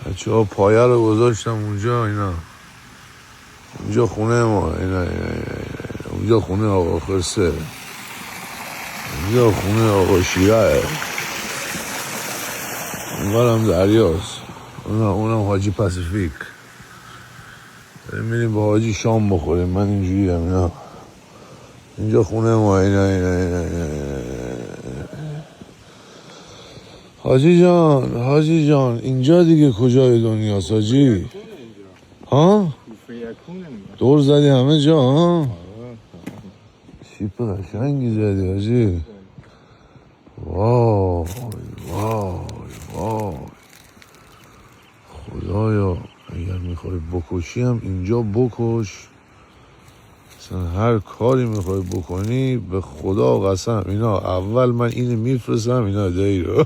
بچه ها پایه رو گذاشتم اونجا. اینا اونجا خونه ما، اینا اونجا خونه آقا خرسه، اونجا خونه آقا شیره، اونورم دریاست، اونم حاجی پاسیفیک. میریم با حاجی شام بخوریم. من اینجوری هم اینا اینجا خونه ما. اینا حاجی جان اینجا دیگه کجای دنیاست حاجی؟ ها؟ دور زدی همه جا ها؟ شیپ قشنگی زدی حاجی. وای خدایا اگر میخوای بکشی هم اینجا بکش. مثلا هر کاری میخوای بکنی به خدا قسم. اینا اول من اینو میفرستم اینا دایی رو